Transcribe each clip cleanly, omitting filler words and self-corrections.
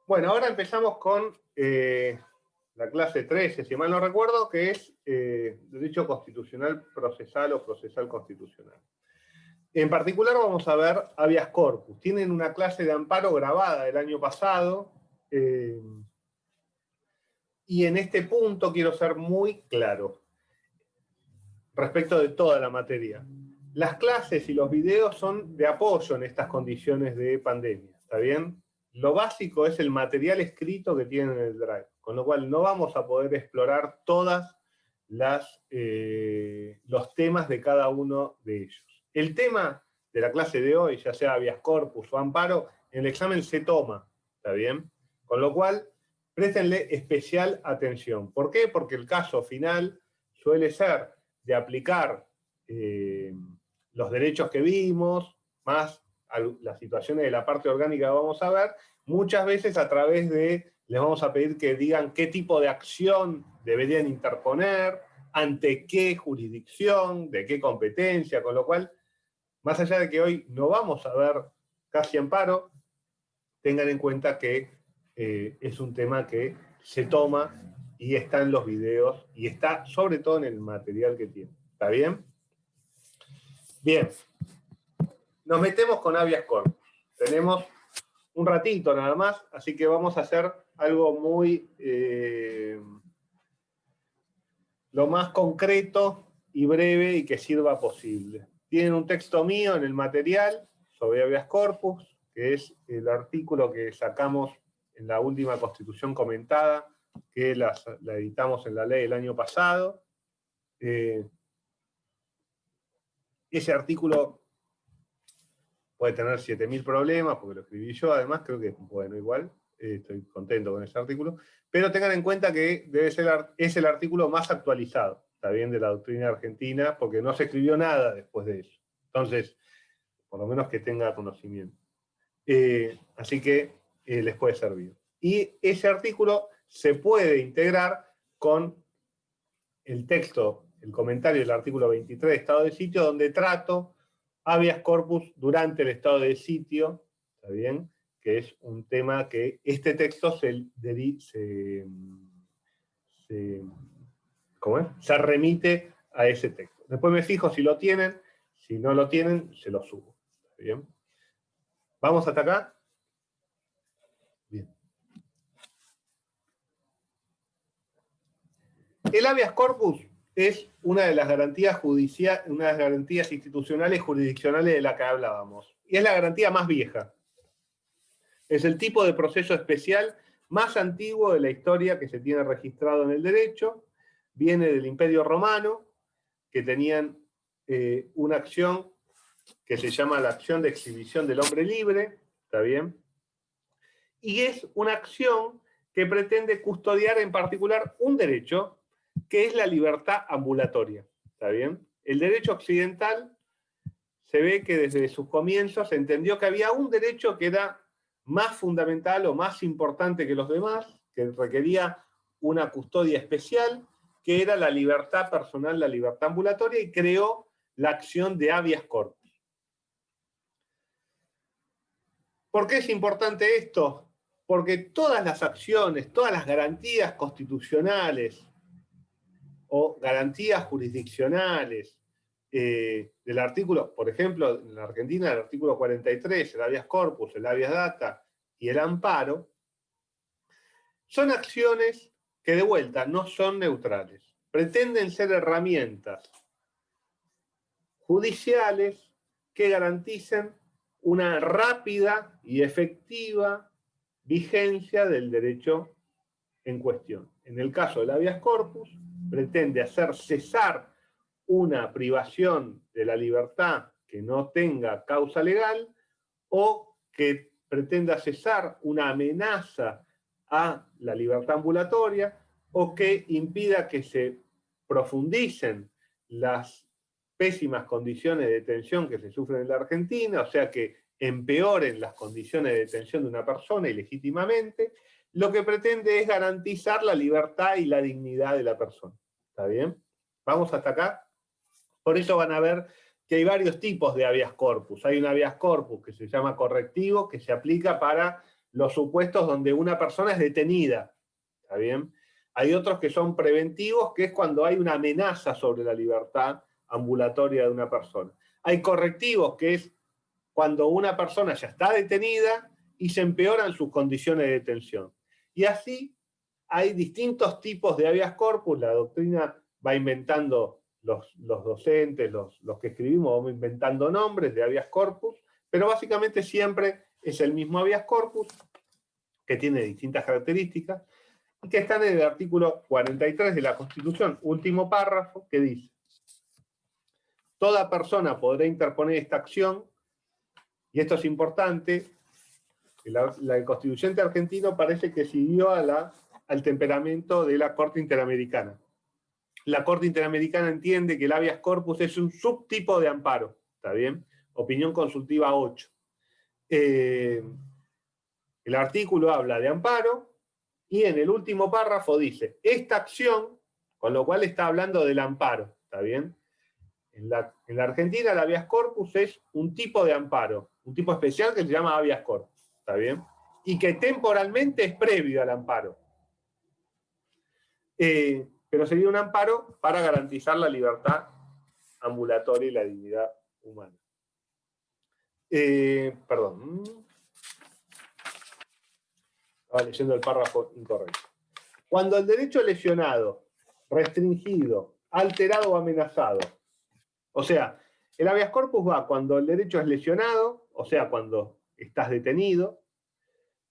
Bueno, ahora empezamos con la clase 13, si mal no recuerdo, que es Derecho Constitucional Procesal o Procesal Constitucional. En particular vamos a ver habeas corpus. Tienen una clase de amparo grabada del año pasado, y en este punto quiero ser muy claro respecto de toda la materia. Las clases y los videos son de apoyo en estas condiciones de pandemia, ¿está bien? Lo básico es el material escrito que tienen en el Drive, con lo cual no vamos a poder explorar todas los temas de cada uno de ellos. El tema de la clase de hoy, ya sea habeas corpus o amparo, en el examen se toma, ¿está bien? Con lo cual, préstenle especial atención. ¿Por qué? Porque el caso final suele ser de aplicar los derechos que vimos, más las situaciones de la parte orgánica que vamos a ver, muchas veces a través de, les vamos a pedir que digan qué tipo de acción deberían interponer, ante qué jurisdicción, de qué competencia, con lo cual, más allá de que hoy no vamos a ver casi amparo, tengan en cuenta que es un tema que se toma y está en los videos y está sobre todo en el material que tiene. ¿Está bien? Bien. Nos metemos con habeas corpus. Tenemos un ratito nada más, así que vamos a hacer algo muy... lo más concreto y breve y que sirva posible. Tienen un texto mío en el material sobre habeas corpus, que es el artículo que sacamos en la última Constitución comentada, que la editamos en la ley el año pasado. Ese artículo puede tener 7000 problemas, porque lo escribí yo, además, creo que, bueno, igual, estoy contento con ese artículo, pero tengan en cuenta que es el artículo más actualizado, está bien, de la doctrina argentina, porque no se escribió nada después de eso. Entonces, por lo menos que tenga conocimiento. Así que les puede servir. Y ese artículo se puede integrar con el texto, el comentario del artículo 23 de estado de sitio, donde trato habeas corpus durante el estado de sitio, ¿está bien? Que es un tema que este texto se remite a ese texto. Después me fijo si lo tienen, si no lo tienen, se lo subo. ¿Está bien? ¿Vamos hasta acá? Bien. El habeas corpus es una de las garantías una de las garantías institucionales jurisdiccionales de la que hablábamos. Y es la garantía más vieja. Es el tipo de proceso especial más antiguo de la historia que se tiene registrado en el derecho. Viene del Imperio Romano, que tenían una acción que se llama la acción de exhibición del hombre libre, ¿está bien? Y es una acción que pretende custodiar en particular un derecho, que es la libertad ambulatoria, ¿está bien? El derecho occidental se ve que desde sus comienzos se entendió que había un derecho que era más fundamental o más importante que los demás, que requería una custodia especial, que era la libertad personal, la libertad ambulatoria, y creó la acción de habeas corpus. ¿Por qué es importante esto? Porque todas las acciones, todas las garantías constitucionales o garantías jurisdiccionales del artículo, por ejemplo, en la Argentina, el artículo 43, el habeas corpus, el habeas data y el amparo, son acciones que de vuelta no son neutrales. Pretenden ser herramientas judiciales que garanticen una rápida y efectiva vigencia del derecho en cuestión. En el caso del habeas corpus, pretende hacer cesar una privación de la libertad que no tenga causa legal o que pretenda cesar una amenaza a la libertad ambulatoria o que impida que se profundicen las pésimas condiciones de detención que se sufren en la Argentina, o sea que empeoren las condiciones de detención de una persona ilegítimamente, lo que pretende es garantizar la libertad y la dignidad de la persona. ¿Está bien? ¿Vamos hasta acá? Por eso van a ver que hay varios tipos de habeas corpus. Hay un habeas corpus que se llama correctivo, que se aplica para los supuestos donde una persona es detenida, ¿está bien? Hay otros que son preventivos, que es cuando hay una amenaza sobre la libertad ambulatoria de una persona. Hay correctivos, que es cuando una persona ya está detenida y se empeoran sus condiciones de detención. Y así hay distintos tipos de habeas corpus, la doctrina va inventando, los docentes, los que escribimos, vamos inventando nombres de habeas corpus, pero básicamente siempre es el mismo habeas corpus, que tiene distintas características, y que están en el artículo 43 de la Constitución, último párrafo, que dice: toda persona podrá interponer esta acción, y esto es importante, la constituyente argentino parece que siguió al temperamento de la Corte Interamericana. La Corte Interamericana entiende que el habeas corpus es un subtipo de amparo, ¿está bien? Opinión consultiva 8. El artículo habla de amparo y en el último párrafo dice, esta acción, con lo cual está hablando del amparo, ¿está bien? En la Argentina el habeas corpus es un tipo de amparo, un tipo especial que se llama habeas corpus, ¿está bien? Y que temporalmente es previo al amparo. Pero sería un amparo para garantizar la libertad ambulatoria y la dignidad humana. Perdón. Estaba leyendo el párrafo incorrecto. Cuando el derecho lesionado, restringido, alterado o amenazado, o sea, el habeas corpus va cuando el derecho es lesionado, o sea, cuando estás detenido,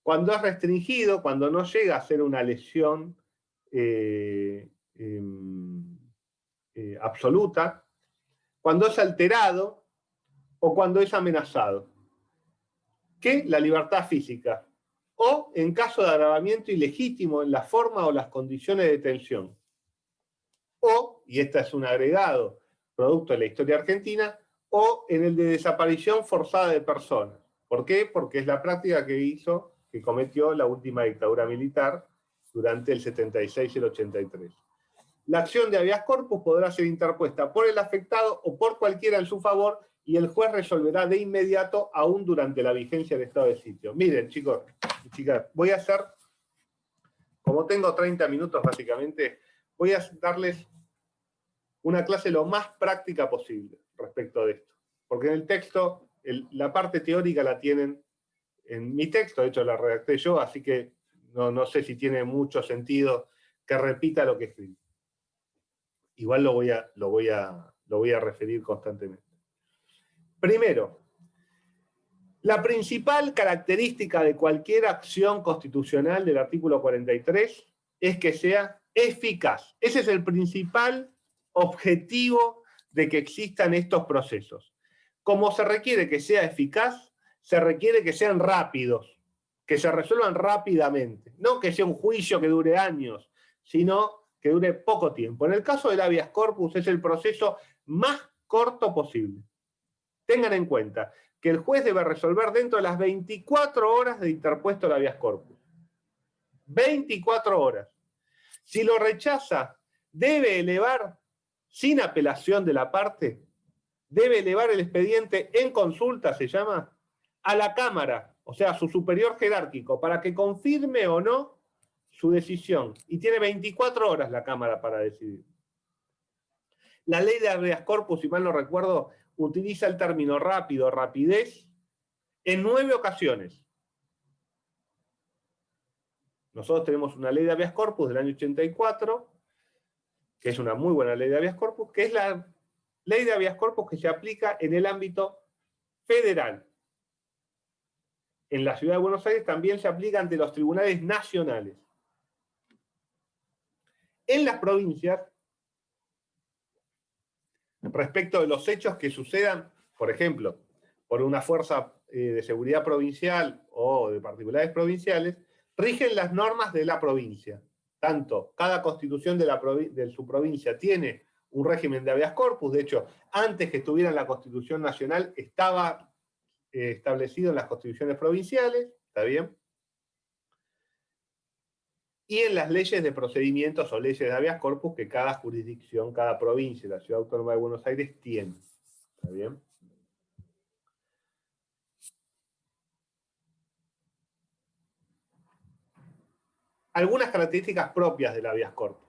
cuando es restringido, cuando no llega a ser una lesión absoluta, cuando es alterado o cuando es amenazado, que la libertad física, o en caso de agravamiento ilegítimo en la forma o las condiciones de detención, o, y este es un agregado producto de la historia argentina, o en el de desaparición forzada de personas. ¿Por qué? Porque es la práctica que cometió la última dictadura militar durante el 76 y el 83. La acción de habeas corpus podrá ser interpuesta por el afectado o por cualquiera en su favor y el juez resolverá de inmediato, aún durante la vigencia del estado de sitio. Miren, chicos y chicas, voy a hacer, como tengo 30 minutos básicamente, voy a darles una clase lo más práctica posible respecto de esto. Porque en el texto, la parte teórica la tienen en mi texto, de hecho la redacté yo, así que no sé si tiene mucho sentido que repita lo que escribí. Igual lo voy a referir constantemente. Primero, la principal característica de cualquier acción constitucional del artículo 43 es que sea eficaz. Ese es el principal objetivo de que existan estos procesos. Como se requiere que sea eficaz, se requiere que sean rápidos, que se resuelvan rápidamente. No que sea un juicio que dure años, sino que dure poco tiempo. En el caso del habeas corpus es el proceso más corto posible. Tengan en cuenta que el juez debe resolver dentro de las 24 horas de interpuesto el habeas corpus. 24 horas. Si lo rechaza, debe elevar, sin apelación de la parte, debe elevar el expediente en consulta, se llama, a la Cámara, o sea, a su superior jerárquico, para que confirme o no su decisión. Y tiene 24 horas la Cámara para decidir. La ley de habeas corpus, si mal no recuerdo, utiliza el término rápido, rapidez, en 9 ocasiones. Nosotros tenemos una ley de habeas corpus del año 84, que es una muy buena ley de habeas corpus, que es la ley de habeas corpus que se aplica en el ámbito federal. En la ciudad de Buenos Aires también se aplica ante los tribunales nacionales. En las provincias, respecto de los hechos que sucedan, por ejemplo, por una fuerza de seguridad provincial o de particulares provinciales, rigen las normas de la provincia. Tanto cada constitución de su provincia tiene un régimen de habeas corpus, de hecho, antes que estuviera en la Constitución Nacional, estaba establecido en las constituciones provinciales, ¿está bien? Y en las leyes de procedimientos o leyes de habeas corpus que cada jurisdicción, cada provincia, la Ciudad Autónoma de Buenos Aires tiene, ¿está bien? algunas características propias del habeas corpus.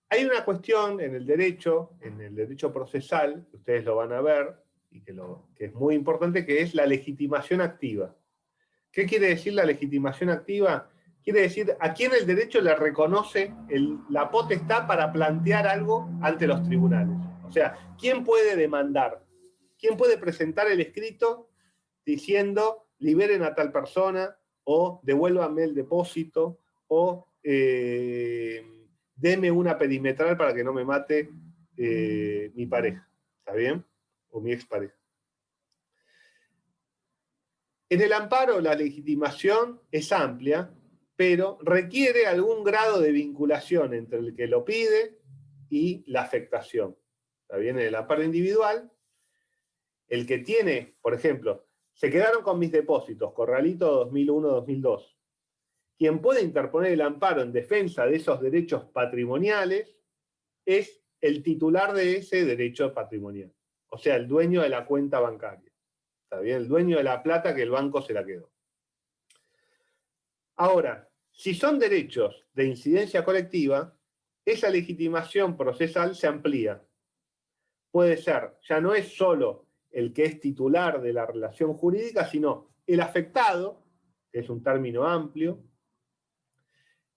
Hay una cuestión en el derecho procesal, que ustedes lo van a ver, y que es muy importante, que es la legitimación activa. ¿Qué quiere decir la legitimación activa? Quiere decir a quién el derecho le reconoce la potestad para plantear algo ante los tribunales. O sea, ¿quién puede demandar? ¿Quién puede presentar el escrito diciendo liberen a tal persona, o devuélvanme el depósito, o deme una perimetral para que no me mate mi pareja? ¿Está bien? O mi expareja. En el amparo la legitimación es amplia, pero requiere algún grado de vinculación entre el que lo pide y la afectación. ¿Está bien? En el amparo individual, el que tiene, por ejemplo, se quedaron con mis depósitos, Corralito 2001-2002. Quien puede interponer el amparo en defensa de esos derechos patrimoniales es el titular de ese derecho patrimonial. O sea, el dueño de la cuenta bancaria. ¿Está bien? El dueño de la plata que el banco se la quedó. Ahora, si son derechos de incidencia colectiva, esa legitimación procesal se amplía. Puede ser, ya no es solo el que es titular de la relación jurídica, sino el afectado, que es un término amplio,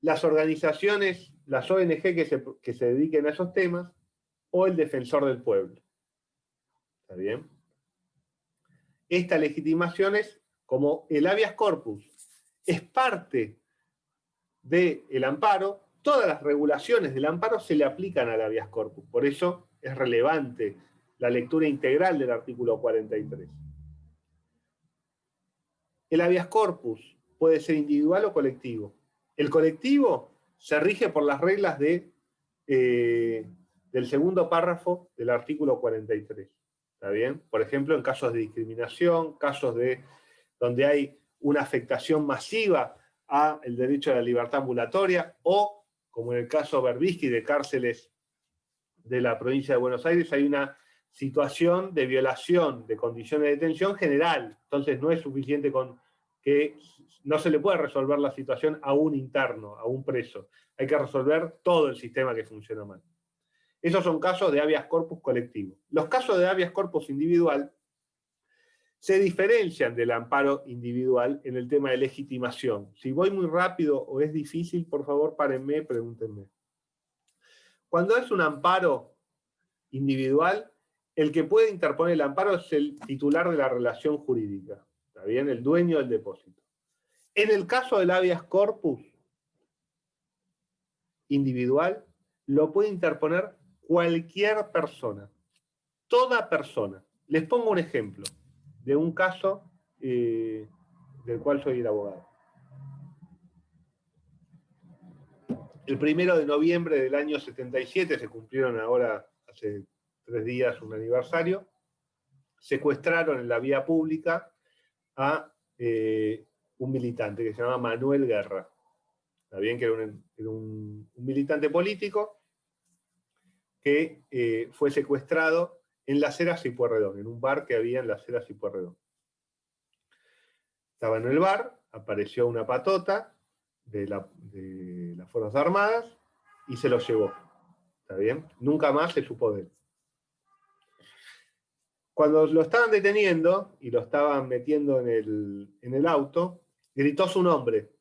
las organizaciones, las ONG que se dediquen a esos temas, o el defensor del pueblo. ¿Está bien? Esta legitimación es como el habeas corpus. Es parte del amparo, todas las regulaciones del amparo se le aplican al habeas corpus. Por eso es relevante la lectura integral del artículo 43. El habeas corpus puede ser individual o colectivo. El colectivo se rige por las reglas del segundo párrafo del artículo 43. ¿Está bien? Por ejemplo, en casos de discriminación, casos donde hay una afectación masiva al derecho a la libertad ambulatoria, o, como en el caso Berbisky de cárceles de la provincia de Buenos Aires, hay una situación de violación de condiciones de detención general. Entonces no es suficiente con que no se le puede resolver la situación a un interno, a un preso. Hay que resolver todo el sistema que funciona mal. Esos son casos de habeas corpus colectivo. Los casos de habeas corpus individual se diferencian del amparo individual en el tema de legitimación. Si voy muy rápido o es difícil, por favor, párenme, pregúntenme. Cuando es un amparo individual, el que puede interponer el amparo es el titular de la relación jurídica, ¿está bien? El dueño del depósito. En el caso del habeas corpus individual, lo puede interponer cualquier persona, toda persona. Les pongo un ejemplo de un caso del cual soy el abogado. El 1 de noviembre del año 77, se cumplieron ahora hace 3 días un aniversario, secuestraron en la vía pública a un militante que se llama Manuel Guerra. Está bien que era un militante político que fue secuestrado en Las Heras y Pueyrredón, en un bar que había en Las Heras y Pueyrredón. Estaba en el bar, apareció una patota de las Fuerzas Armadas y se lo llevó. ¿Está bien? Nunca más se supo de él. Cuando lo estaban deteniendo y lo estaban metiendo en el auto, gritó su nombre.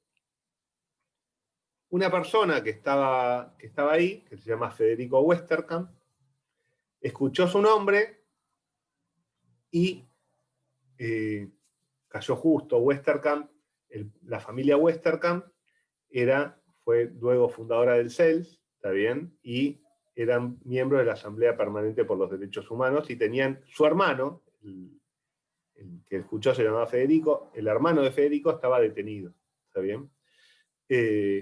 Una persona que estaba ahí, que se llama Federico Westerkamp, escuchó su nombre y cayó justo. Westerkamp, la familia Westerkamp fue luego fundadora del CELS, ¿está bien? Y eran miembros de la Asamblea Permanente por los Derechos Humanos y tenían su hermano, el que escuchó se llamaba Federico, el hermano de Federico estaba detenido, ¿está bien?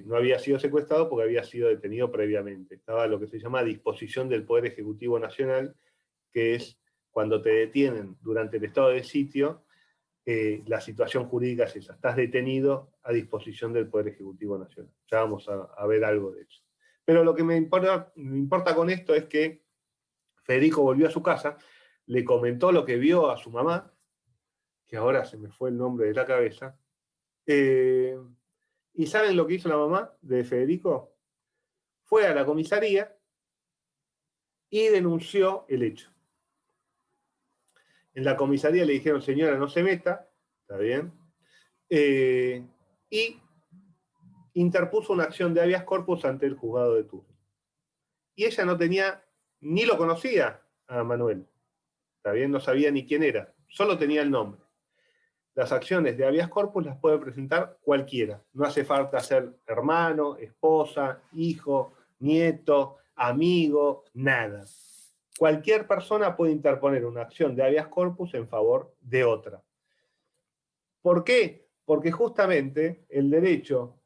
No había sido secuestrado porque había sido detenido previamente. Estaba lo que se llama a disposición del Poder Ejecutivo Nacional, que es cuando te detienen durante el estado de sitio, la situación jurídica es esa, estás detenido a disposición del Poder Ejecutivo Nacional. Ya vamos a ver algo de eso. Pero lo que me importa con esto es que Federico volvió a su casa, le comentó lo que vio a su mamá, que ahora se me fue el nombre de la cabeza, ¿Y saben lo que hizo la mamá de Federico? Fue a la comisaría y denunció el hecho. En la comisaría le dijeron, señora, no se meta, ¿está bien? Y interpuso una acción de habeas corpus ante el juzgado de turno. Y ella no tenía, ni lo conocía a Manuel, ¿está bien? No sabía ni quién era, solo tenía el nombre. Las acciones de habeas corpus las puede presentar cualquiera. No hace falta ser hermano, esposa, hijo, nieto, amigo, nada. Cualquier persona puede interponer una acción de habeas corpus en favor de otra. ¿Por qué? Porque justamente el derecho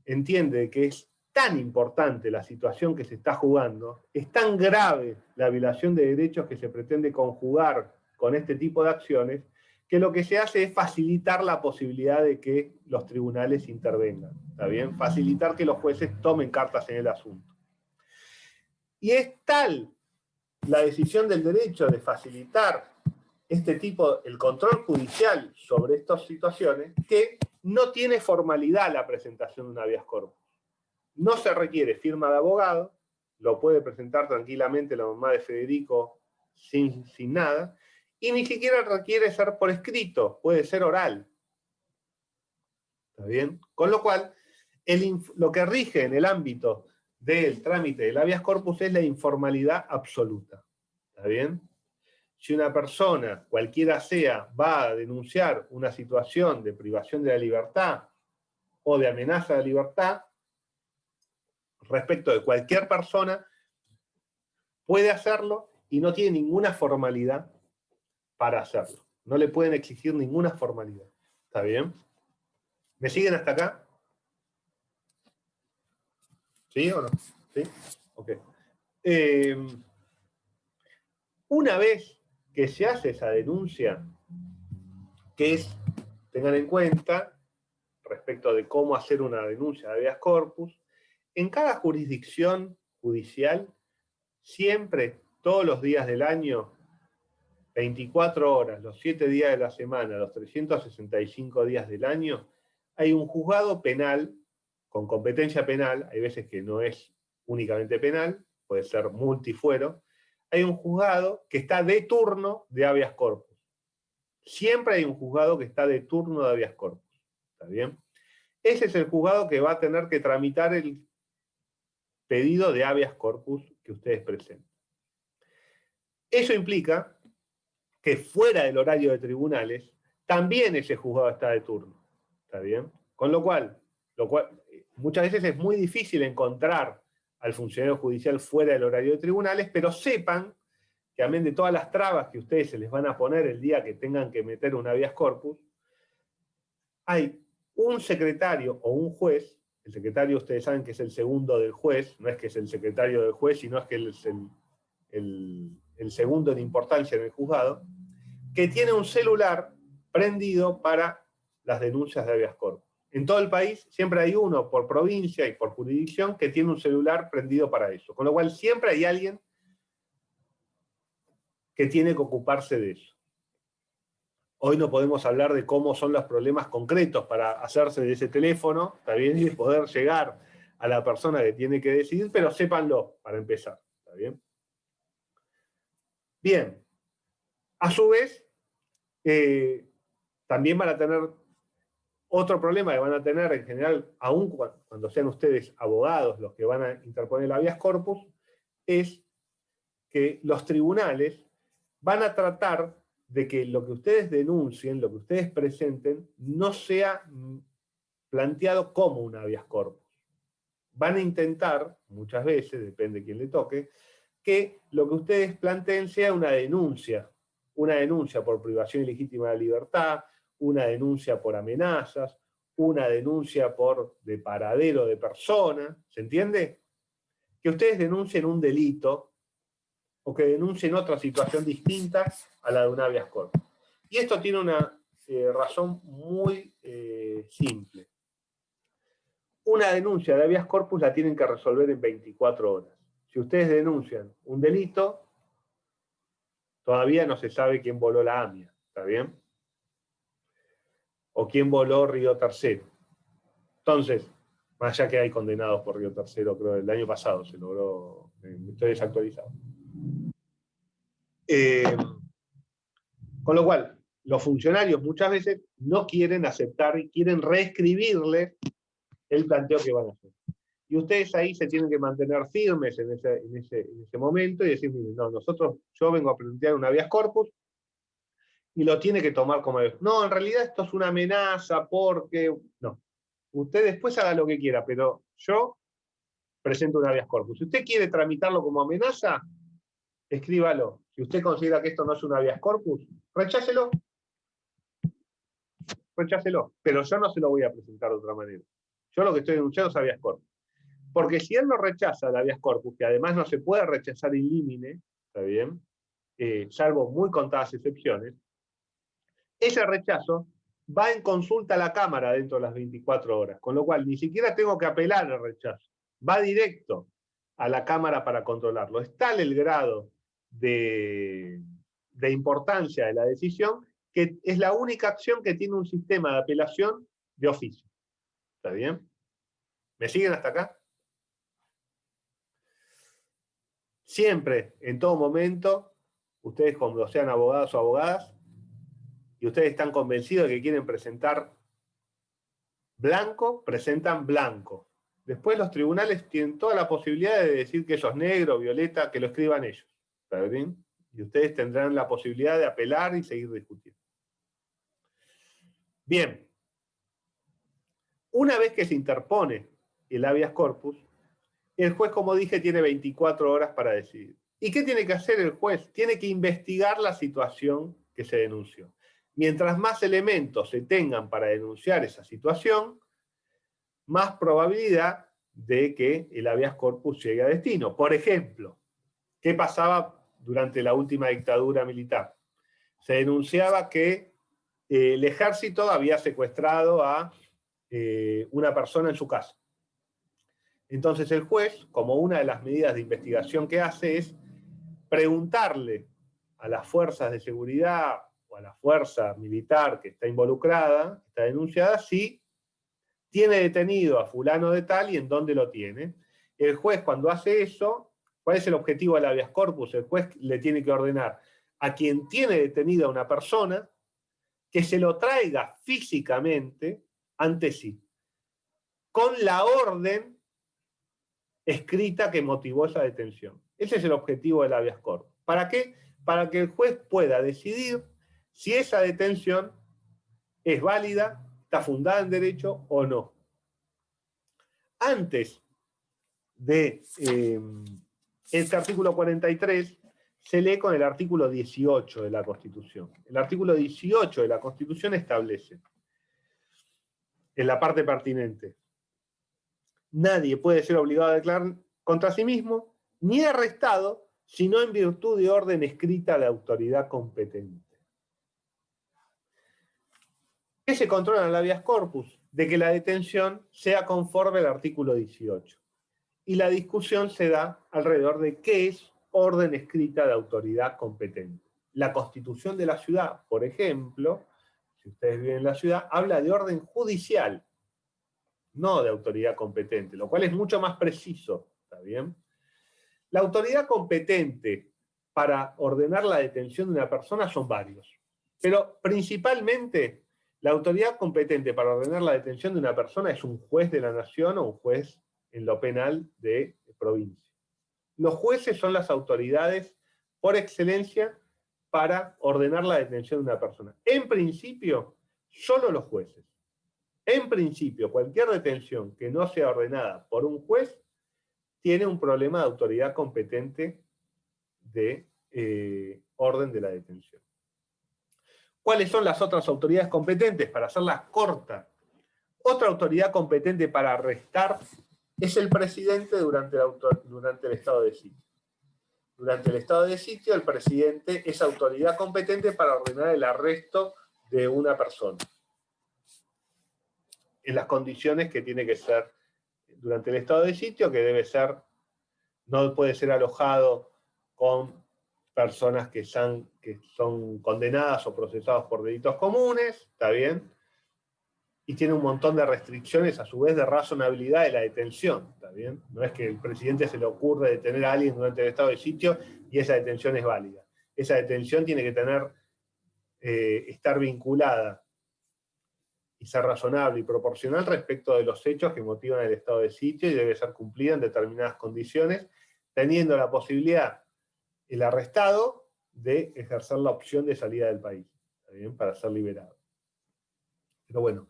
entiende que es tan importante la situación que se está jugando, es tan grave la violación de derechos que se pretende conjugar con este tipo de acciones, que lo que se hace es facilitar la posibilidad de que los tribunales intervengan, ¿está bien? Facilitar que los jueces tomen cartas en el asunto. Y es tal la decisión del derecho de facilitar el control judicial sobre estas situaciones, que no tiene formalidad la presentación de un habeas corpus. No se requiere firma de abogado, lo puede presentar tranquilamente la mamá de Federico sin nada, y ni siquiera requiere ser por escrito, puede ser oral. ¿Está bien? Con lo cual, lo que rige en el ámbito del trámite del habeas corpus es la informalidad absoluta. ¿Está bien? Si una persona, cualquiera sea, va a denunciar una situación de privación de la libertad o de amenaza de la libertad, respecto de cualquier persona, puede hacerlo y no tiene ninguna formalidad para hacerlo. No le pueden exigir ninguna formalidad. ¿Está bien? ¿Me siguen hasta acá? ¿Sí o no? ¿Sí? Ok. Una vez que se hace esa denuncia, que es, tengan en cuenta, respecto de cómo hacer una denuncia de habeas corpus, en cada jurisdicción judicial, siempre, todos los días del año, 24 horas, los 7 días de la semana, los 365 días del año, hay un juzgado penal con competencia penal, hay veces que no es únicamente penal, puede ser multifuero, hay un juzgado que está de turno de habeas corpus. Siempre hay un juzgado que está de turno de habeas corpus. ¿Está bien? Ese es el juzgado que va a tener que tramitar el pedido de habeas corpus que ustedes presenten. Eso implica que fuera del horario de tribunales, también ese juzgado está de turno. ¿Está bien? Con lo cual, muchas veces es muy difícil encontrar al funcionario judicial fuera del horario de tribunales, pero sepan que amén de todas las trabas que ustedes se les van a poner el día que tengan que meter un habeas corpus, hay un secretario o un juez. El secretario, ustedes saben que es el segundo del juez, no es que es el secretario del juez, sino es que es el segundo en importancia en el juzgado, que tiene un celular prendido para las denuncias de habeas corpus. En todo el país siempre hay uno por provincia y por jurisdicción que tiene un celular prendido para eso, con lo cual siempre hay alguien que tiene que ocuparse de eso. Hoy no podemos hablar de cómo son los problemas concretos para hacerse de ese teléfono, ¿está bien? Y poder llegar a la persona que tiene que decidir, pero sépanlo para empezar, ¿está bien? Bien. A su vez, también van a tener otro problema que van a tener en general, aún cuando sean ustedes abogados los que van a interponer el habeas corpus, es que los tribunales van a tratar de que lo que ustedes denuncien, lo que ustedes presenten, no sea planteado como un habeas corpus. Van a intentar, muchas veces, depende de quién le toque, que lo que ustedes planteen sea una denuncia por privación ilegítima de la libertad, una denuncia por amenazas, una denuncia por de paradero de persona, ¿se entiende? Que ustedes denuncien un delito o que denuncien otra situación distinta a la de un habeas corpus. Y esto tiene una razón muy simple. Una denuncia de habeas corpus la tienen que resolver en 24 horas. Si ustedes denuncian un delito, todavía no se sabe quién voló la AMIA, ¿está bien? O quién voló Río Tercero. Entonces, Más allá que hay condenados por Río Tercero, creo, el año pasado se logró, estoy desactualizado. Con lo cual, los funcionarios muchas veces no quieren aceptar y quieren reescribirle el planteo que van a hacer. Y ustedes ahí se tienen que mantener firmes en ese momento y decir, miren, no, yo vengo a plantear un habeas corpus y lo tiene que tomar como, no, en realidad esto es una amenaza porque, no, usted después haga lo que quiera, pero yo presento un habeas corpus. Si usted quiere tramitarlo como amenaza, escríbalo. Si usted considera que esto no es un habeas corpus, rechácelo. Rechácelo. Pero yo no se lo voy a presentar de otra manera. Yo lo que estoy denunciando es habeas corpus. Porque si él no rechaza el habeas corpus, que además no se puede rechazar in limine, ¿está bien? Salvo muy contadas excepciones, ese rechazo va en consulta a la Cámara dentro de las 24 horas, con lo cual ni siquiera tengo que apelar al rechazo, va directo a la Cámara para controlarlo. Es tal el grado de importancia de la decisión que es la única acción que tiene un sistema de apelación de oficio. ¿Está bien? ¿Me siguen hasta acá? Siempre, en todo momento, ustedes cuando sean abogados o abogadas, y ustedes están convencidos de que quieren presentar blanco, presentan blanco. Después los tribunales tienen toda la posibilidad de decir que eso es negro, violeta, que lo escriban ellos. ¿Está bien? Y ustedes tendrán la posibilidad de apelar y seguir discutiendo. Bien. Una vez que se interpone el habeas corpus, el juez, como dije, tiene 24 horas para decidir. ¿Y qué tiene que hacer el juez? Tiene que investigar la situación que se denunció. Mientras más elementos se tengan para denunciar esa situación, más probabilidad de que el habeas corpus llegue a destino. Por ejemplo, ¿qué pasaba durante la última dictadura militar? Se denunciaba que el ejército había secuestrado a una persona en su casa. Entonces el juez, como una de las medidas de investigación que hace, es preguntarle a las fuerzas de seguridad o a la fuerza militar que está involucrada, está denunciada, si tiene detenido a fulano de tal y en dónde lo tiene. El juez, cuando hace eso, ¿cuál es el objetivo del habeas corpus? El juez le tiene que ordenar a quien tiene detenida a una persona que se lo traiga físicamente ante sí, con la orden escrita que motivó esa detención. Ese es el objetivo del habeas corpus. ¿Para qué? Para que el juez pueda decidir si esa detención es válida, está fundada en derecho o no. Antes de este artículo 43, se lee con el artículo 18 de la Constitución. El artículo 18 de la Constitución establece, en la parte pertinente, nadie puede ser obligado a declarar contra sí mismo, ni arrestado, sino en virtud de orden escrita de autoridad competente. ¿Qué se controla en el habeas corpus? De que la detención sea conforme al artículo 18. Y la discusión se da alrededor de qué es orden escrita de autoridad competente. La Constitución de la ciudad, por ejemplo, si ustedes viven en la ciudad, habla de orden judicial, no de autoridad competente, lo cual es mucho más preciso, ¿está bien? La autoridad competente para ordenar la detención de una persona son varios, pero principalmente la autoridad competente para ordenar la detención de una persona es un juez de la nación o un juez en lo penal de provincia. Los jueces son las autoridades por excelencia para ordenar la detención de una persona. En principio, solo los jueces. En principio, cualquier detención que no sea ordenada por un juez tiene un problema de autoridad competente de orden de la detención. ¿Cuáles son las otras autoridades competentes? Para hacerlas cortas. Otra autoridad competente para arrestar es el presidente durante el estado de sitio. Durante el estado de sitio, el presidente es autoridad competente para ordenar el arresto de una persona. En las condiciones que tiene que ser durante el estado de sitio, que debe ser, no puede ser alojado con personas que son condenadas o procesadas por delitos comunes, ¿está bien? y tiene un montón de restricciones, a su vez, de razonabilidad de la detención, ¿está bien? No es que el presidente se le ocurre detener a alguien durante el estado de sitio y esa detención es válida. Esa detención tiene que estar vinculada y ser razonable y proporcional respecto de los hechos que motivan el estado de sitio y debe ser cumplida en determinadas condiciones, teniendo la posibilidad el arrestado de ejercer la opción de salida del país, ¿está bien? Para ser liberado. Pero bueno,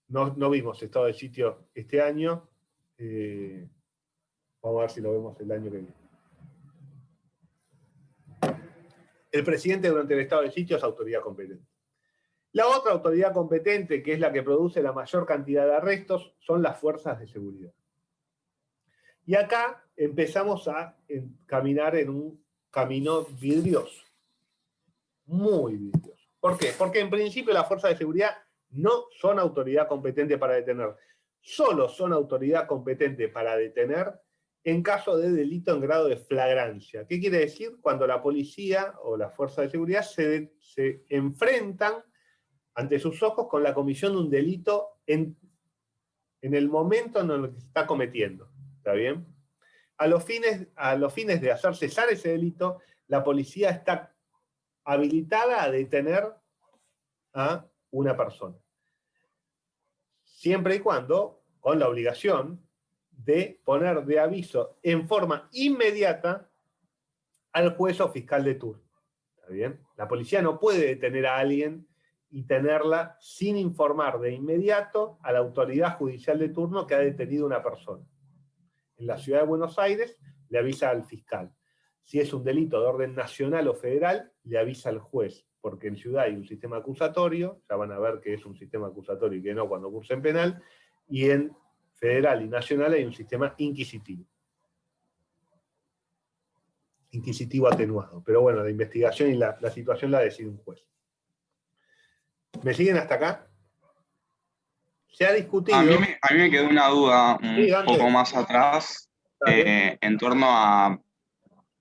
no vimos estado de sitio este año. Vamos a ver si lo vemos el año que viene. El presidente durante el estado de sitio es autoridad competente. La otra autoridad competente, que es la que produce la mayor cantidad de arrestos, son las fuerzas de seguridad. Y acá empezamos a caminar en un camino vidrioso. Muy vidrioso. ¿Por qué? Porque en principio las fuerzas de seguridad no son autoridad competente para detener. Solo son autoridad competente para detener en caso de delito en grado de flagrancia. ¿Qué quiere decir? Cuando la policía o las fuerzas de seguridad se enfrentan ante sus ojos con la comisión de un delito en el momento en el que se está cometiendo. ¿Está bien? A los fines de hacer cesar ese delito, la policía está habilitada a detener a una persona. Siempre y cuando, con la obligación de poner de aviso en forma inmediata al juez o fiscal de turno. ¿Está bien? La policía no puede detener a alguien y tenerla sin informar de inmediato a la autoridad judicial de turno que ha detenido a una persona. En la ciudad de Buenos Aires le avisa al fiscal. Si es un delito de orden nacional o federal, le avisa al juez, porque en ciudad hay un sistema acusatorio, ya van a ver que es un sistema acusatorio y que no cuando cursen penal, y en federal y nacional hay un sistema inquisitivo. Inquisitivo atenuado. Pero bueno, la investigación y la situación la decide un juez. ¿Me siguen hasta acá? Se ha discutido... A mí me quedó una duda un poco más atrás en torno a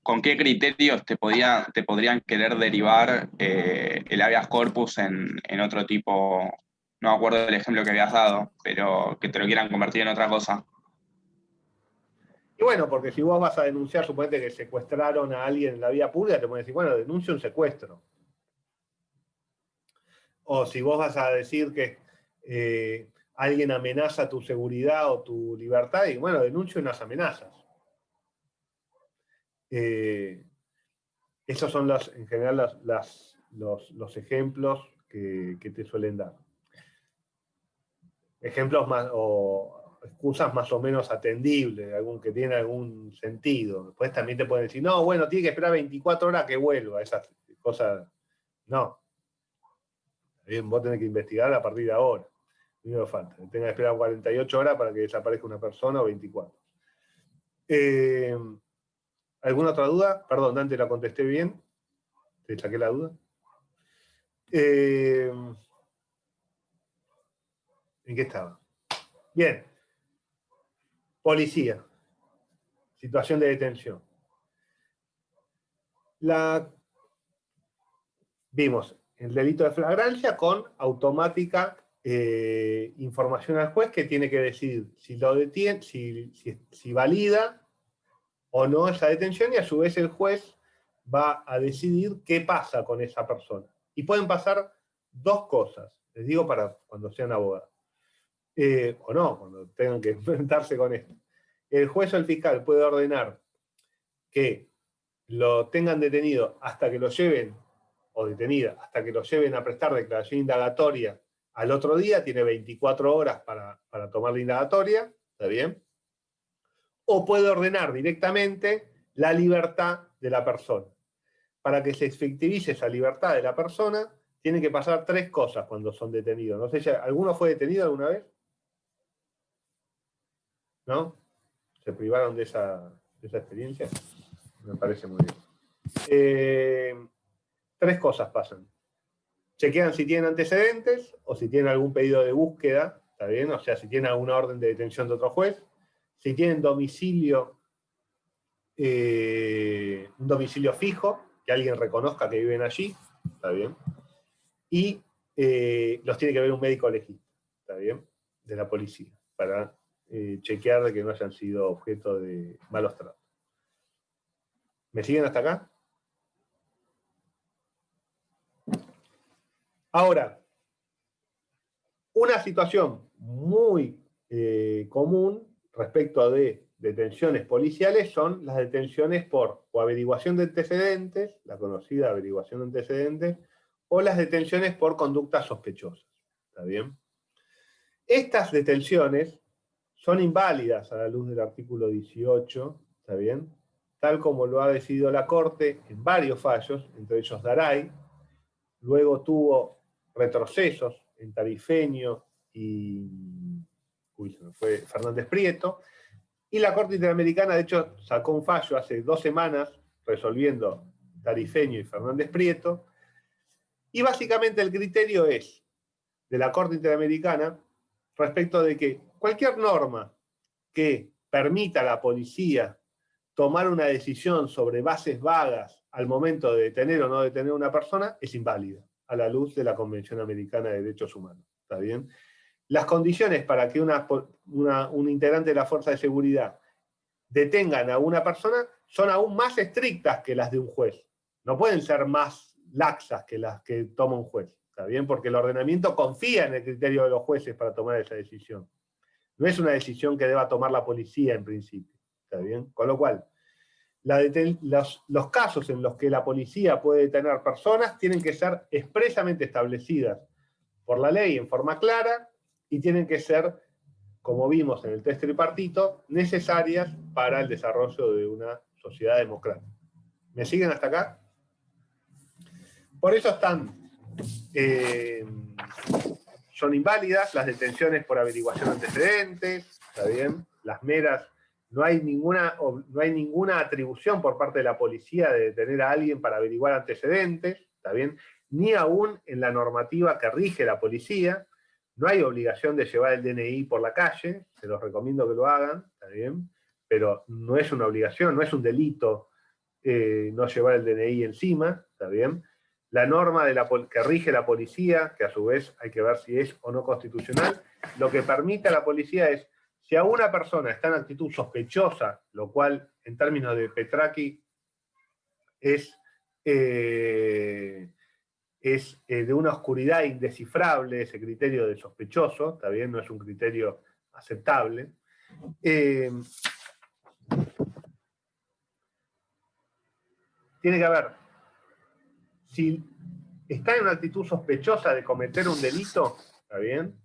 con qué criterios te podrían querer derivar el habeas corpus en otro tipo, no me acuerdo del ejemplo que habías dado, pero que te lo quieran convertir en otra cosa. Y bueno, porque si vos vas a denunciar, suponete que secuestraron a alguien en la vía pública, te pueden decir, bueno, denuncia un secuestro. O si vos vas a decir que alguien amenaza tu seguridad o tu libertad, y bueno, denuncia unas amenazas. Esos son en general los ejemplos que te suelen dar. Ejemplos más, o excusas más o menos atendibles, que tienen algún sentido. Después también te pueden decir, no, bueno, tiene que esperar 24 horas que vuelva. Esas cosas, no. Bien, vos tenés que investigar a partir de ahora. No me falta. Tenga que esperar 48 horas para que desaparezca una persona o 24. ¿Alguna otra duda? Perdón, Dante, la contesté bien. Te saqué la duda. ¿En qué estaba? Bien. Policía. Situación de detención. Vimos el delito de flagrancia con automática información al juez que tiene que decidir si lo detiene, si valida o no esa detención, y a su vez el juez va a decidir qué pasa con esa persona. Y pueden pasar dos cosas, les digo para cuando sean abogados. O no, cuando tengan que enfrentarse con esto. El juez o el fiscal puede ordenar que lo tengan detenido hasta que lo lleven, o detenida, hasta que lo lleven a prestar declaración indagatoria al otro día, tiene 24 horas para tomar la indagatoria, ¿está bien? O puede ordenar directamente la libertad de la persona. Para que se efectivice esa libertad de la persona, tienen que pasar tres cosas cuando son detenidos. No sé si alguno fue detenido alguna vez. ¿No? ¿Se privaron de esa experiencia? Me parece muy bien. Tres cosas pasan. Chequean si tienen antecedentes o si tienen algún pedido de búsqueda, ¿está bien? O sea, si tienen alguna orden de detención de otro juez. Si tienen domicilio, un domicilio fijo, que alguien reconozca que viven allí, ¿está bien? Y los tiene que ver un médico legista. ¿está bien? De la policía, para chequear de que no hayan sido objeto de malos tratos. ¿Me siguen hasta acá? Ahora, una situación muy común respecto de detenciones policiales son las detenciones por o averiguación de antecedentes, la conocida averiguación de antecedentes, o las detenciones por conductas sospechosas. ¿Está bien? Estas detenciones son inválidas a la luz del artículo 18, ¿está bien? Tal como lo ha decidido la Corte en varios fallos, entre ellos Daray. Luego tuvo retrocesos en Tarifeño y fue Fernández Prieto. Y la Corte Interamericana, de hecho, sacó un fallo hace 2 semanas resolviendo Tarifeño y Fernández Prieto. Y básicamente el criterio es de la Corte Interamericana respecto de que cualquier norma que permita a la policía tomar una decisión sobre bases vagas al momento de detener o no detener a una persona es inválida a la luz de la Convención Americana de Derechos Humanos. ¿Está bien? Las condiciones para que un integrante de la fuerza de seguridad detengan a una persona son aún más estrictas que las de un juez. No pueden ser más laxas que las que toma un juez. ¿Está bien? Porque el ordenamiento confía en el criterio de los jueces para tomar esa decisión. No es una decisión que deba tomar la policía en principio. ¿Está bien? Con lo cual, los casos en los que la policía puede detener personas tienen que ser expresamente establecidas por la ley en forma clara y tienen que ser, como vimos en el test tripartito, necesarias para el desarrollo de una sociedad democrática. ¿Me siguen hasta acá? Por eso son inválidas las detenciones por averiguación de antecedentes, ¿está bien? Las meras, no hay ninguna atribución por parte de la policía de detener a alguien para averiguar antecedentes, ¿está bien? Ni aún en la normativa que rige la policía, no hay obligación de llevar el DNI por la calle, se los recomiendo que lo hagan, ¿está bien? Pero no es una obligación, no es un delito no llevar el DNI encima, ¿está bien? La norma que rige la policía, que a su vez hay que ver si es o no constitucional, lo que permite a la policía es, si a una persona está en actitud sospechosa, lo cual en términos de Petraki es de una oscuridad indescifrable, ese criterio de sospechoso, ¿está bien? No es un criterio aceptable. Tiene que haber, si está en una actitud sospechosa de cometer un delito, ¿está bien?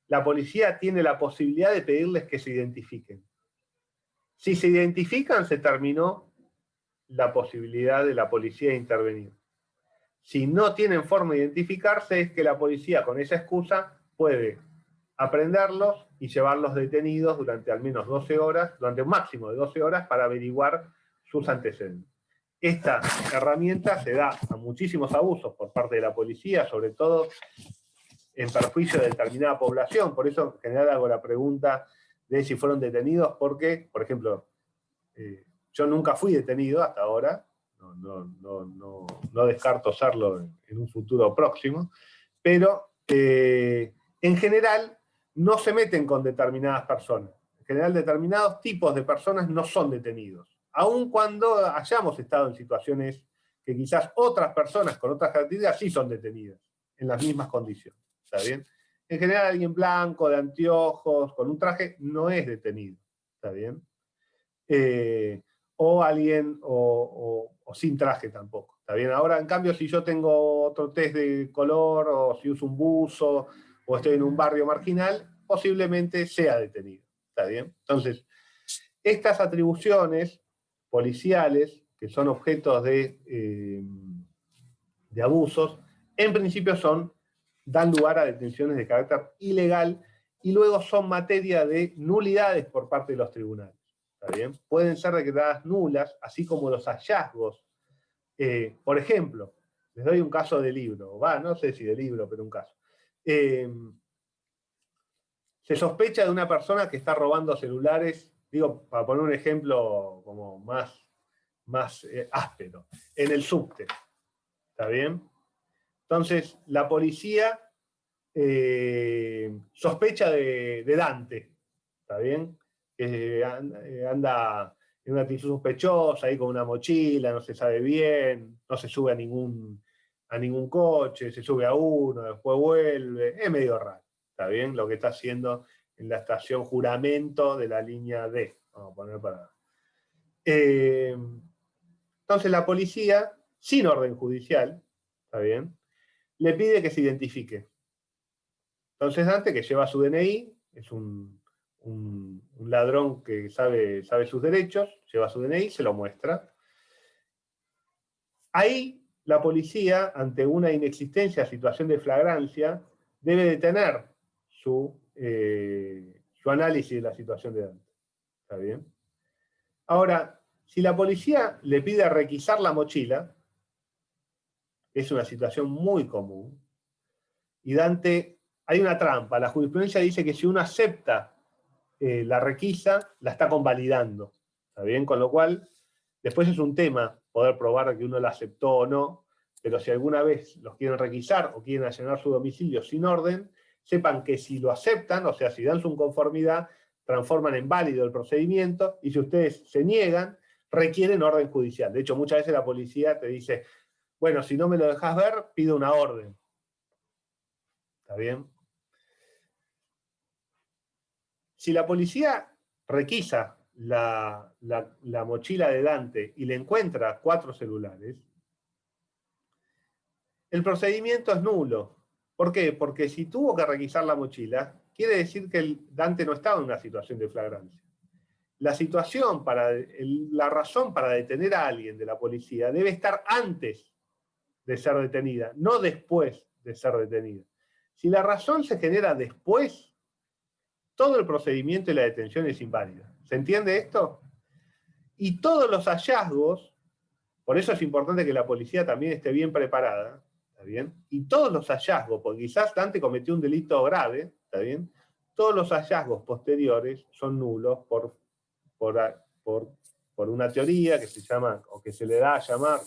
La policía tiene la posibilidad de pedirles que se identifiquen. Si se identifican, se terminó la posibilidad de la policía de intervenir. Si no tienen forma de identificarse, es que la policía, con esa excusa, puede aprenderlos y llevarlos detenidos durante al menos 12 horas, durante un máximo de 12 horas, para averiguar sus antecedentes. Esta herramienta se da a muchísimos abusos por parte de la policía, sobre todo en perjuicio de determinada población. Por eso, en general, hago la pregunta de si fueron detenidos, porque, por ejemplo, yo nunca fui detenido hasta ahora, no descarto serlo en un futuro próximo, pero en general no se meten con determinadas personas. En general, determinados tipos de personas no son detenidos, aun cuando hayamos estado en situaciones que quizás otras personas con otras características sí son detenidas, en las mismas condiciones. ¿Está bien? En general, alguien blanco, de anteojos, con un traje, no es detenido. ¿Está bien? O alguien o sin traje tampoco. ¿Está bien? Ahora, en cambio, si yo tengo otro test de color, o si uso un buzo, o estoy en un barrio marginal, posiblemente sea detenido. ¿Está bien? Entonces, estas atribuciones policiales, que son objetos de abusos, en principio dan lugar a detenciones de carácter ilegal y luego son materia de nulidades por parte de los tribunales. ¿Está bien? Pueden ser declaradas nulas, así como los hallazgos. Por ejemplo, les doy un caso de libro, no sé si de libro, pero un caso. Se sospecha de una persona que está robando celulares, digo, para poner un ejemplo como más áspero, en el subte. ¿Está bien? Entonces, la policía sospecha de Dante, ¿está bien? Que anda en una actitud sospechosa, ahí con una mochila, no se sabe bien, no se sube a ningún coche, se sube a uno, después vuelve, es medio raro, ¿está bien? Lo que está haciendo en la estación Juramento de la línea D, vamos a poner para... entonces la policía, sin orden judicial, ¿está bien?, le pide que se identifique. Entonces Dante, que lleva su DNI, es un ladrón que sabe sus derechos, lleva su DNI, se lo muestra. Ahí la policía, ante una inexistencia, situación de flagrancia, debe detener su análisis de la situación de Dante. ¿Está bien? Ahora, si la policía le pide requisar la mochila, es una situación muy común, y Dante, hay una trampa, la jurisprudencia dice que si uno acepta la requisa, la está convalidando, ¿está bien? Con lo cual, después es un tema poder probar que uno la aceptó o no, pero si alguna vez los quieren requisar o quieren allanar su domicilio sin orden, sepan que si lo aceptan, o sea, si dan su conformidad, transforman en válido el procedimiento, y si ustedes se niegan, requieren orden judicial. De hecho, muchas veces la policía te dice, bueno, si no me lo dejas ver, pido una orden. ¿Está bien? Si la policía requisa la mochila de Dante y le encuentra 4 celulares, el procedimiento es nulo. ¿Por qué? Porque si tuvo que requisar la mochila, quiere decir que Dante no estaba en una situación de flagrancia. La razón para detener a alguien de la policía debe estar antes de ser detenida, no después de ser detenida. Si la razón se genera después, todo el procedimiento y la detención es inválida. ¿Se entiende esto? Y todos los hallazgos, por eso es importante que la policía también esté bien preparada, ¿está bien? Y todos los hallazgos, porque quizás Dante cometió un delito grave, ¿está bien? Todos los hallazgos posteriores son nulos por una teoría que se llama, o que se le da a llamar,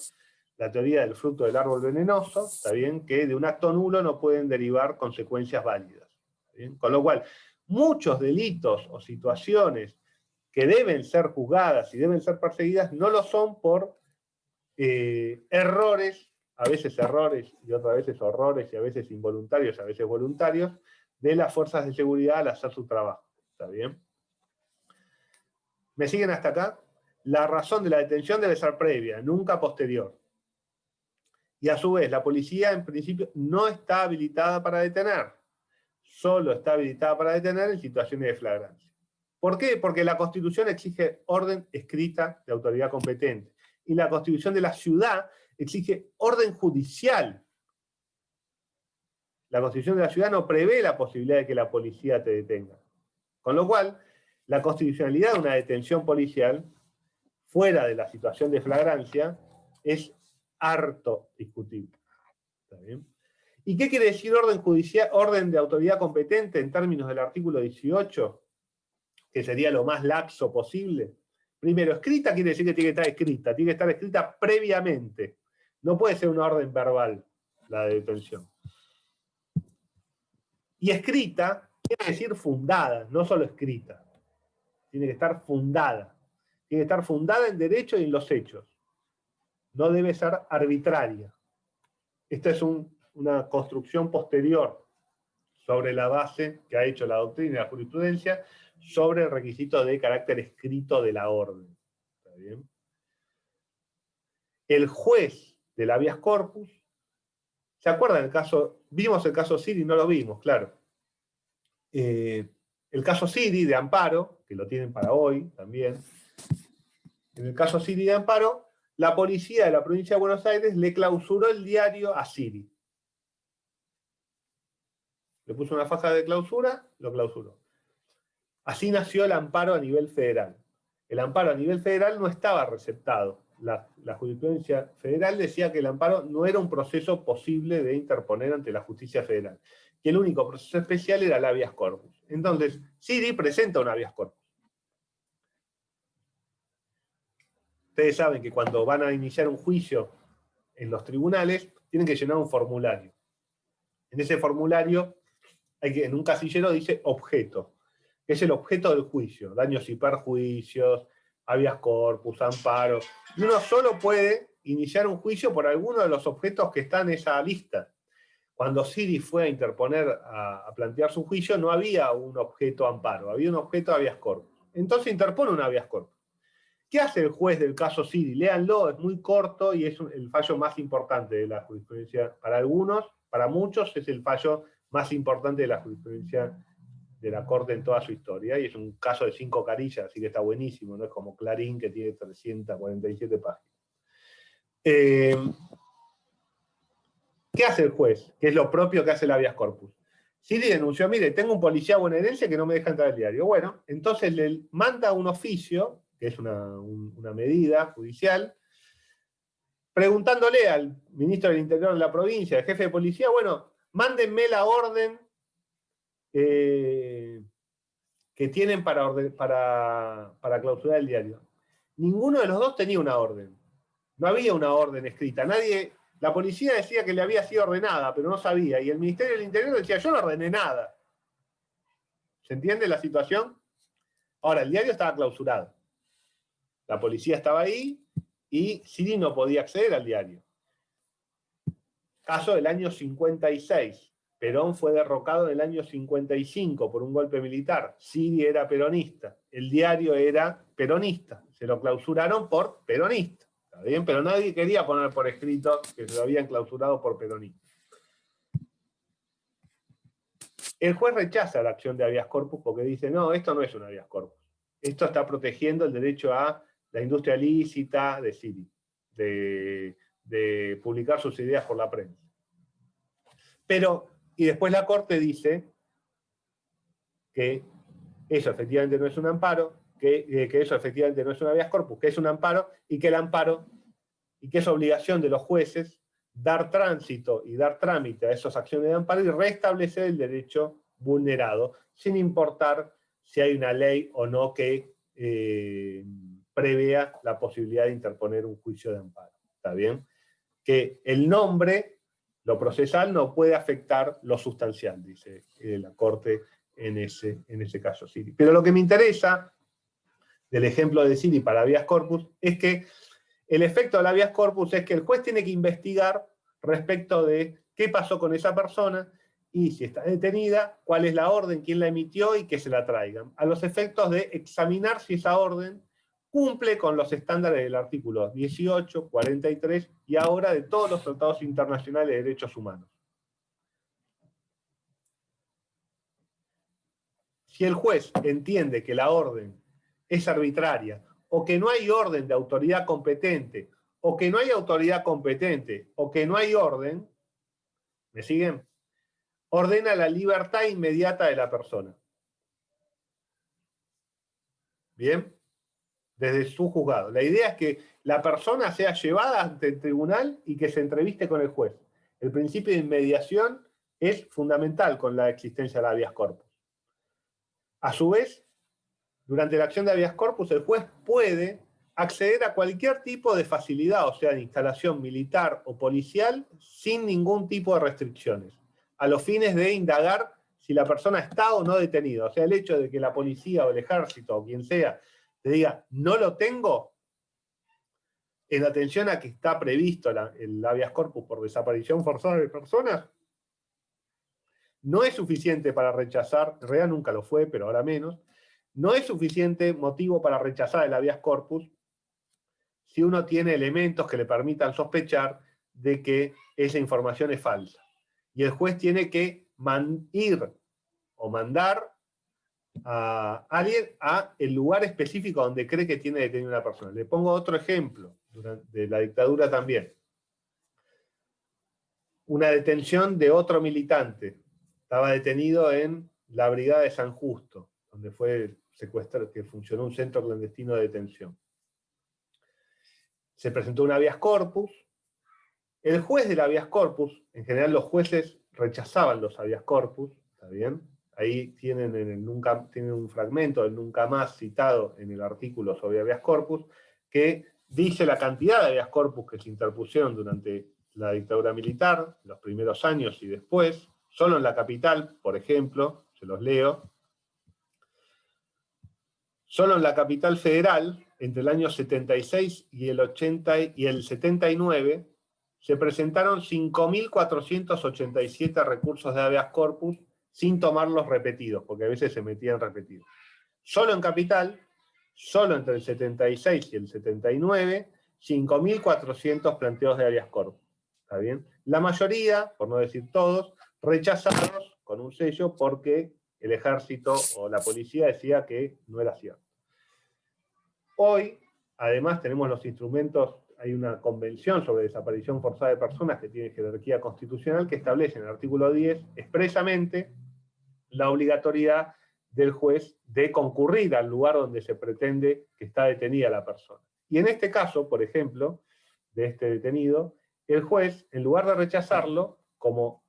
la teoría del fruto del árbol venenoso, ¿está bien? Que de un acto nulo no pueden derivar consecuencias válidas, ¿está bien? Con lo cual, muchos delitos o situaciones que deben ser juzgadas y deben ser perseguidas no lo son por errores, a veces errores y otras veces horrores, y a veces involuntarios, a veces voluntarios, de las fuerzas de seguridad al hacer su trabajo. ¿Está bien? ¿Me siguen hasta acá? La razón de la detención debe ser previa, nunca posterior. Y a su vez, la policía en principio no está habilitada para detener. Solo está habilitada para detener en situaciones de flagrancia. ¿Por qué? Porque la Constitución exige orden escrita de autoridad competente. Y la Constitución de la ciudad exige orden judicial. La Constitución de la ciudad no prevé la posibilidad de que la policía te detenga. Con lo cual, la constitucionalidad de una detención policial, fuera de la situación de flagrancia, es harto discutible. ¿Está bien? ¿Y qué quiere decir orden judicial, orden de autoridad competente en términos del artículo 18? Que sería lo más laxo posible. Primero, escrita quiere decir que tiene que estar escrita, tiene que estar escrita previamente. No puede ser una orden verbal la de detención. Y escrita quiere decir fundada, no solo escrita. Tiene que estar fundada. Tiene que estar fundada en derecho y en los hechos. No debe ser arbitraria. Esta es una construcción posterior sobre la base que ha hecho la doctrina y la jurisprudencia sobre el requisito de carácter escrito de la orden. ¿Está bien? El juez del habeas corpus, ¿se acuerdan el caso? Vimos el caso Siri, no lo vimos, claro. El caso Siri de amparo, que lo tienen para hoy también. En el caso Siri de amparo, la policía de la provincia de Buenos Aires le clausuró el diario a Siri. Le puso una faja de clausura, lo clausuró. Así nació el amparo a nivel federal. El amparo a nivel federal no estaba receptado. La jurisprudencia federal decía que el amparo no era un proceso posible de interponer ante la justicia federal, que el único proceso especial era el habeas corpus. Entonces, Siri presenta un habeas corpus. Ustedes saben que cuando van a iniciar un juicio en los tribunales, tienen que llenar un formulario. En ese formulario en un casillero dice objeto, que es el objeto del juicio, daños y perjuicios, habeas corpus, amparo, y uno solo puede iniciar un juicio por alguno de los objetos que están en esa lista. Cuando Siri fue a interponer, a plantear su juicio, no había un objeto amparo, había un objeto habeas corpus. Entonces interpone un habeas corpus. ¿Qué hace el juez del caso Siri? Léanlo, es muy corto y es el fallo más importante de la jurisprudencia. Para algunos, para muchos, es el fallo más importante de la jurisprudencia de la Corte en toda su historia, y es un caso de 5 carillas, así que está buenísimo, no es como Clarín, que tiene 347 páginas. ¿Qué hace el juez? Que es lo propio que hace el habeas corpus. Siri denunció, mire, tengo un policía bonaerense que no me deja entrar al diario. Bueno, entonces le manda un oficio, que es una medida judicial, preguntándole al ministro del Interior de la provincia, al jefe de policía, bueno, mándenme la orden que tienen para clausurar el diario. Ninguno de los dos tenía una orden. No había una orden escrita. La policía decía que le había sido ordenada, pero no sabía. Y el Ministerio del Interior decía, yo no ordené nada. ¿Se entiende la situación? Ahora, el diario estaba clausurado. La policía estaba ahí y Siri no podía acceder al diario. Caso del año 56. Perón fue derrocado en el año 55 por un golpe militar. Siri era peronista. El diario era peronista. Se lo clausuraron por peronista. ¿Está bien? Pero nadie quería poner por escrito que se lo habían clausurado por peronista. El juez rechaza la acción de habeas corpus porque dice, no, esto no es un habeas corpus. Esto está protegiendo el derecho a la industria lícita de Siri, de publicar sus ideas por la prensa. Y después la Corte dice que eso efectivamente no es un amparo, que eso efectivamente no es un habeas corpus, que es un amparo, y que el amparo, y que es obligación de los jueces dar tránsito y dar trámite a esas acciones de amparo y restablecer el derecho vulnerado, sin importar si hay una ley o no que prevea la posibilidad de interponer un juicio de amparo. ¿Está bien? Que el nombre, lo procesal, no puede afectar lo sustancial, dice la Corte en ese caso Siri. Pero lo que me interesa del ejemplo de Siri para habeas corpus es que el efecto del habeas corpus es que el juez tiene que investigar respecto de qué pasó con esa persona y si está detenida, cuál es la orden, quién la emitió y que se la traigan, a los efectos de examinar si esa orden cumple con los estándares del artículo 18, 43 y ahora de todos los tratados internacionales de derechos humanos. Si el juez entiende que la orden es arbitraria, o que no hay orden de autoridad competente, o que no hay autoridad competente, o que no hay orden, ¿me siguen? Ordena la libertad inmediata de la persona. ¿Bien? Desde su juzgado. La idea es que la persona sea llevada ante el tribunal y que se entreviste con el juez. El principio de inmediación es fundamental con la existencia de habeas corpus. A su vez, durante la acción de habeas corpus, el juez puede acceder a cualquier tipo de facilidad, o sea, de instalación militar o policial, sin ningún tipo de restricciones, a los fines de indagar si la persona está o no detenida. O sea, el hecho de que la policía o el ejército o quien sea te diga, no lo tengo, en atención a que está previsto el habeas corpus por desaparición forzada de personas, no es suficiente para rechazar, en realidad nunca lo fue, pero ahora menos, no es suficiente motivo para rechazar el habeas corpus si uno tiene elementos que le permitan sospechar de que esa información es falsa. Y el juez tiene que ir o mandar a alguien a el lugar específico donde cree que tiene detenida una persona. Le pongo otro ejemplo de la dictadura también. Una detención de otro militante. Estaba detenido en la Brigada de San Justo, donde fue secuestrado, que funcionó un centro clandestino de detención. Se presentó un habeas corpus. El juez del habeas corpus, en general los jueces rechazaban los habeas corpus, ¿está bien? Ahí tienen, tienen un fragmento del nunca más citado en el artículo sobre habeas corpus, que dice la cantidad de habeas corpus que se interpusieron durante la dictadura militar, los primeros años y después, Solo en la capital, por ejemplo, se los leo, solo en la capital federal, entre el año 76 y el 79, se presentaron 5.487 recursos de habeas corpus sin tomarlos repetidos, porque a veces se metían repetidos. Solo en capital, solo entre el 76 y el 79, 5.400 planteos de habeas corpus. ¿Está bien? La mayoría, por no decir todos, rechazados con un sello porque el ejército o la policía decía que no era cierto. Hoy, además, tenemos los instrumentos, hay una convención sobre desaparición forzada de personas que tiene jerarquía constitucional que establece en el artículo 10 expresamente la obligatoriedad del juez de concurrir al lugar donde se pretende que está detenida la persona. Y en este caso, por ejemplo, de este detenido, el juez, en lugar de rechazarlo, como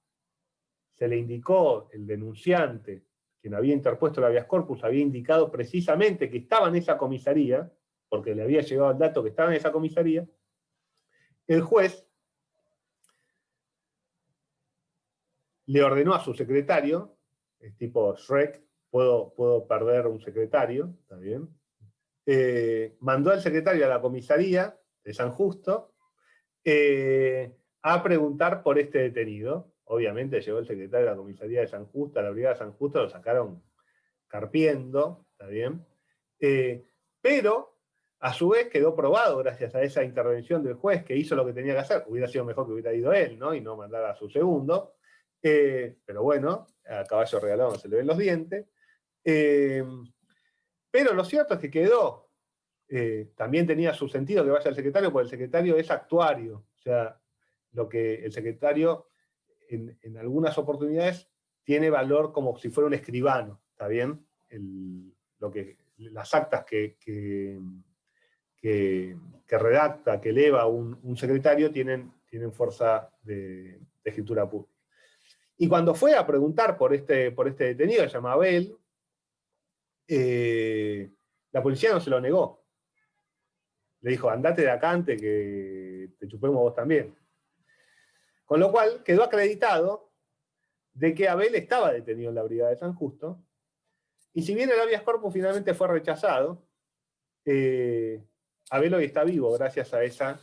se le indicó el denunciante, quien había interpuesto el habeas corpus, había indicado precisamente que estaba en esa comisaría, porque le había llegado el dato que estaba en esa comisaría, el juez le ordenó a su secretario, es tipo Shrek, puedo perder un secretario, ¿está bien? Mandó al secretario a la comisaría de San Justo a preguntar por este detenido. Obviamente llegó el secretario de la comisaría de San Justo, a la brigada de San Justo, lo sacaron carpiendo, ¿está bien? Pero, a su vez, quedó probado, gracias a esa intervención del juez, que hizo lo que tenía que hacer. Hubiera sido mejor que hubiera ido él, ¿no? Y no mandar a su segundo. Pero bueno, a caballo regalado no se le ven los dientes. Pero lo cierto es que quedó. También tenía su sentido que vaya el secretario, porque el secretario es actuario. O sea, lo que el secretario, en algunas oportunidades, tiene valor como si fuera un escribano, ¿está bien? Las actas que redacta, que eleva un secretario, tienen fuerza de escritura pública. Y cuando fue a preguntar por este detenido, se llama Abel, la policía no se lo negó. Le dijo, andate de acá antes que te chupemos vos también. Con lo cual quedó acreditado de que Abel estaba detenido en la brigada de San Justo, y si bien el habeas corpus finalmente fue rechazado, Abel hoy está vivo gracias a esa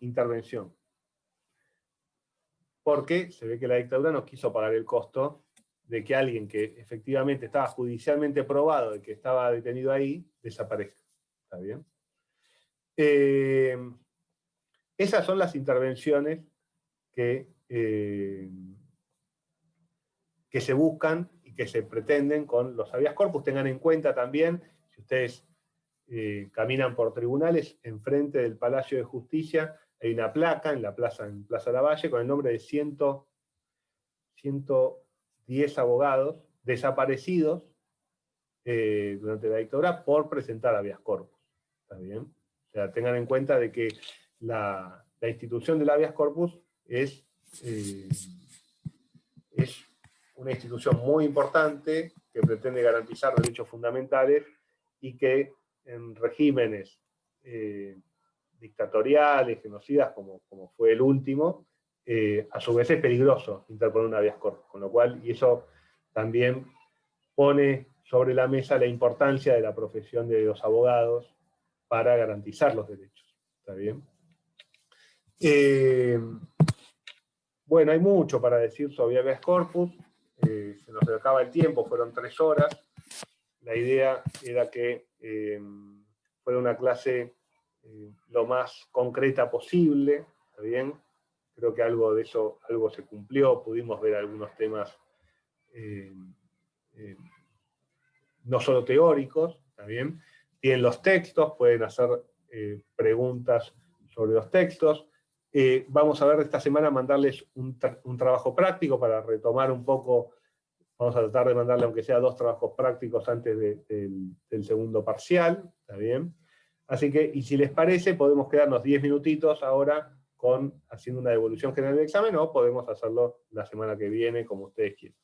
intervención. Porque se ve que la dictadura no quiso pagar el costo de que alguien que efectivamente estaba judicialmente probado de que estaba detenido ahí, desaparezca. ¿Está bien? Esas son las intervenciones que se buscan y que se pretenden con los habeas corpus. Tengan en cuenta también, si ustedes caminan por tribunales, enfrente del Palacio de Justicia hay una placa en Plaza Lavalle con el nombre de 110 abogados desaparecidos durante la dictadura por presentar habeas corpus. ¿Está bien? O sea, tengan en cuenta de que la institución del habeas corpus es una institución muy importante que pretende garantizar derechos fundamentales y que en regímenes dictatoriales, genocidas, como fue el último, a su vez es peligroso interponer un habeas corpus, con lo cual, y eso también pone sobre la mesa la importancia de la profesión de los abogados para garantizar los derechos. ¿Está bien? Bueno, hay mucho para decir sobre habeas corpus, se nos acaba el tiempo, fueron 3 horas. La idea era que fuera una clase lo más concreta posible, ¿está bien? Creo que algo de eso, algo se cumplió, pudimos ver algunos temas no solo teóricos, ¿está bien? Tienen los textos, pueden hacer preguntas sobre los textos. Vamos a ver esta semana mandarles un trabajo práctico para retomar un poco. Vamos a tratar de mandarle, aunque sea 2 trabajos prácticos antes del segundo parcial, ¿está bien? Así que, y si les parece, podemos quedarnos 10 minutitos ahora haciendo una devolución general del examen, o podemos hacerlo la semana que viene, como ustedes quieran.